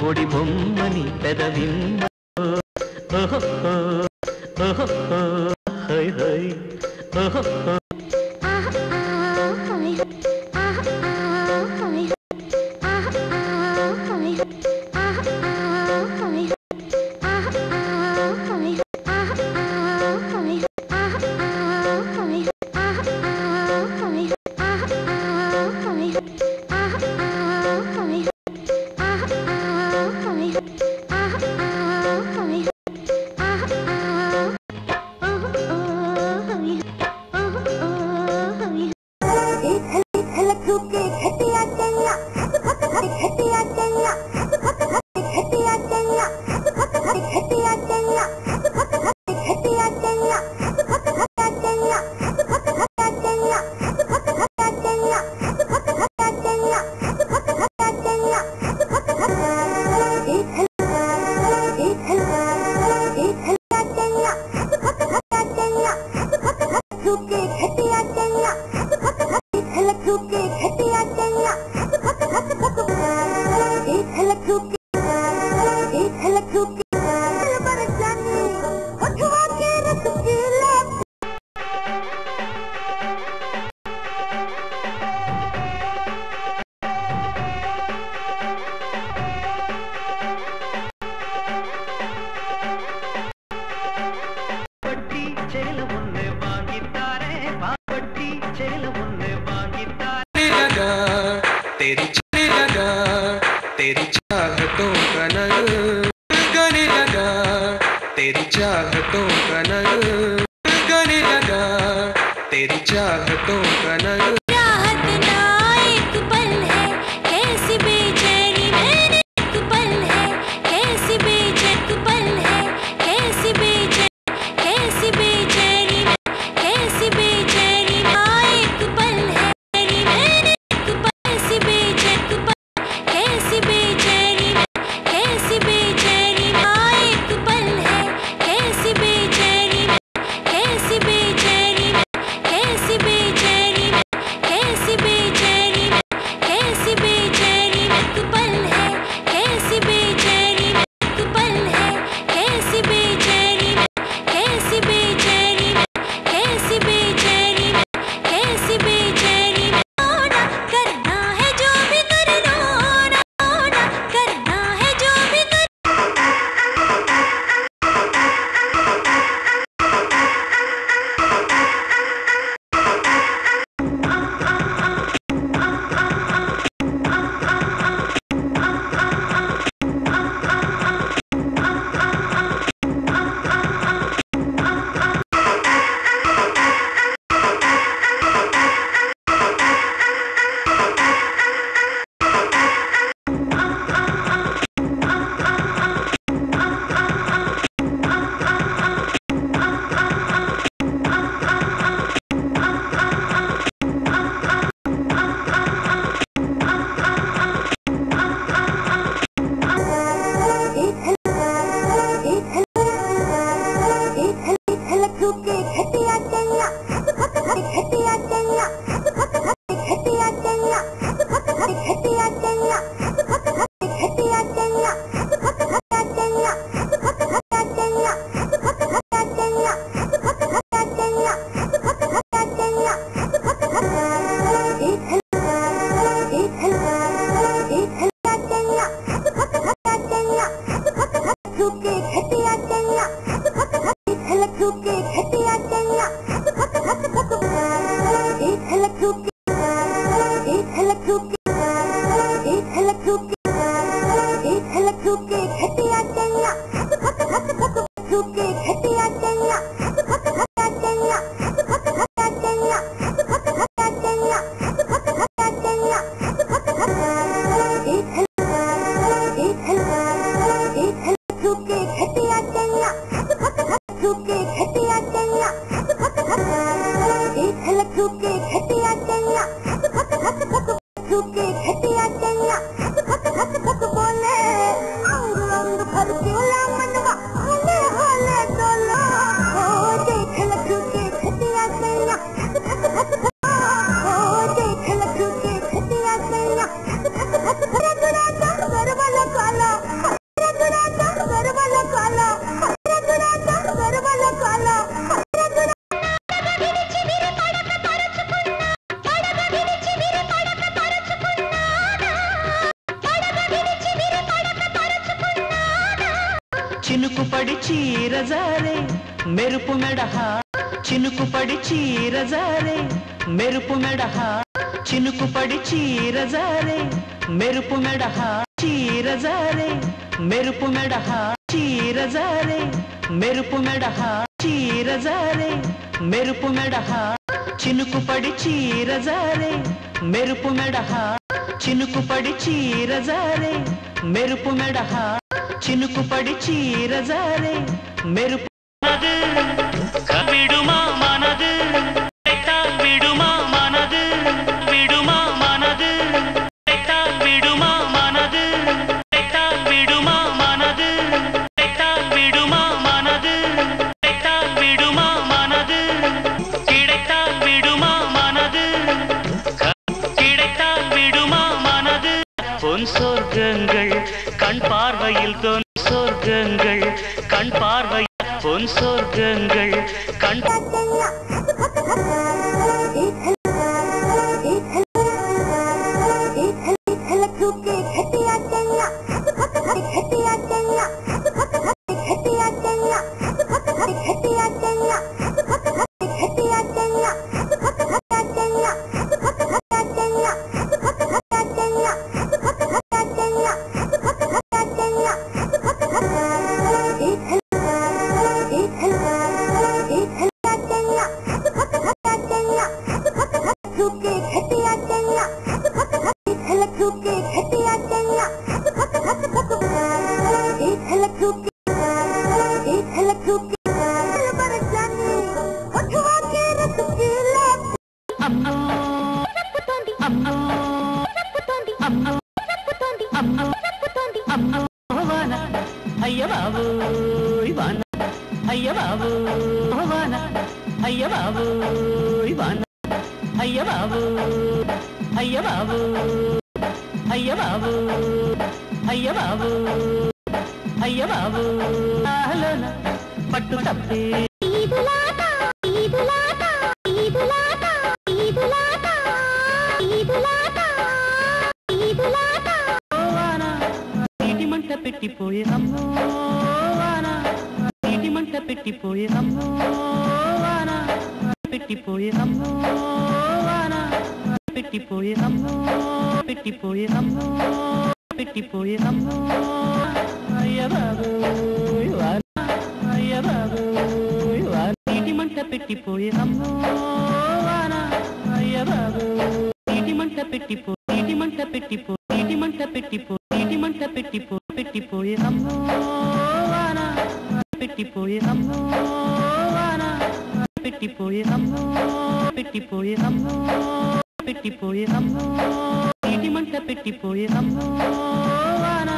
పొడి బొమ్మని పెదవిమ్మ high high చినుకు పడి చీర జారే మెరుపు మెడహా చినుకు పడి చీర జారే మెరుపు మెడహా చినుకు పడి చీర జారే మెరుపు మెడహా చీర జారే మెరుపు మెడహా చీర జారే మెరుపు మెడహా చీర జారే మెరుపు మెడహా చినుకు పడి చీర జారే మెరుపు మెడహా చినుకు పడి చీర జారే మెరుపు మెడహా చినుకు పడి చీర జారే మెరుపు విడుమా మనదు విడుమా మనదు విడుమా మనదు విడుమా మనదు విడుమా మనదు విడుమా మనదు విడుమా మనது கிடைத்தால் விடுமா மனது கிடைத்தால் விடுமா மனது பொன் சொர்க்கங்கள் கண் பார்வையில் தோன் சொர்க்கங்கள் கண் பார்வையில் பொன் சொர்க்கங்கள் கண் అయ్య బాబు ఇవాన అయ్య బాబు వాన అయ్య బాబు ఇవాన అయ్య బాబు అయ్య బాబు అయ్య బాబు అయ్య బాబు అయ్య బాబు ఆహలోన పట్టు తప్పి ఈదులాట ఈదులాట ఈదులాట ఈదులాట ఈదులాట ఈదులాట వాన నీటి మంట పెట్టిపోయే అమ్మో వాన నీటి మంట పెట్టిపోయే అమ్మో వాన పెట్టిపోయే అమ్మో వాన పెట్టిపోయే అమ్మో పెట్టిపోయే అమ్మో పెట్టిపోయే అమ్మో అయ్య బాబు వాన అయ్య బాబు వాన నీటి మంట పెట్టిపోయే అమ్మో వాన అయ్య బాబు నీటి మంట పెట్టిపో నీటి మంట పెట్టిపో నీటి మంట పెట్టిపో నీటి మంట పెట్టిపో పెట్టిపోయే అమ్మో వాన పెట్టిపోయే అమ్మో వాన పెట్టిపోయే అమ్మో పెట్టిపోయే అమ్మో పెట్టిపోయే అమ్మో నీటి మంట పెట్టిపోయే అమ్మో వాన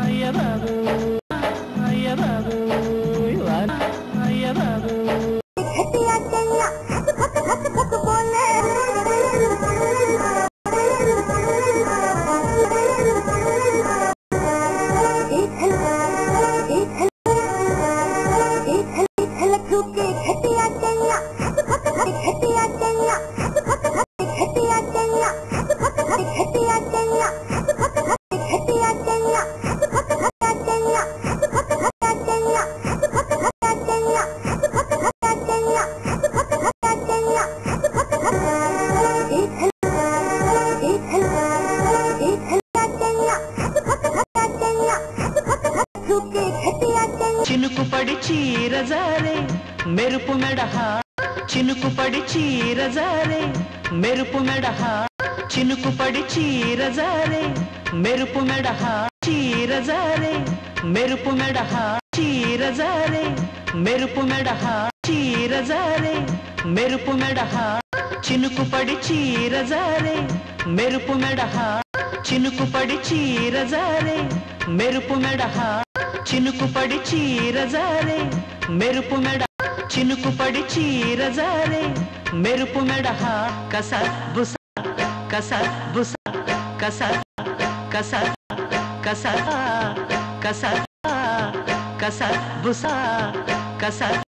అయ్య బాబు అయ్య బాబు వాన అయ్య బాబు చినుకు పడి చీర జారే మెరుపు మెడహా చినుకు పడి చీర జారే మెరుపు మెడహా చినుకు పడి చీర జారే మెరుపు మెడహా చీర జారే మెరుపు మెడహా చీర జారే మెరుపు మెడహా చీర జారే మెరుపు మెడహా చినుకు పడి చీర జారే మెరుపు మెడహా చినుకు పడి చీర జారే మెరుపు మెడహా చినుకు పడి చీర జారే మెరుపు మెడ చినుకు పడి చీర జారే మెరుపు మెడహా కస బుస కస బుస కస కస కస కస కస బుస కస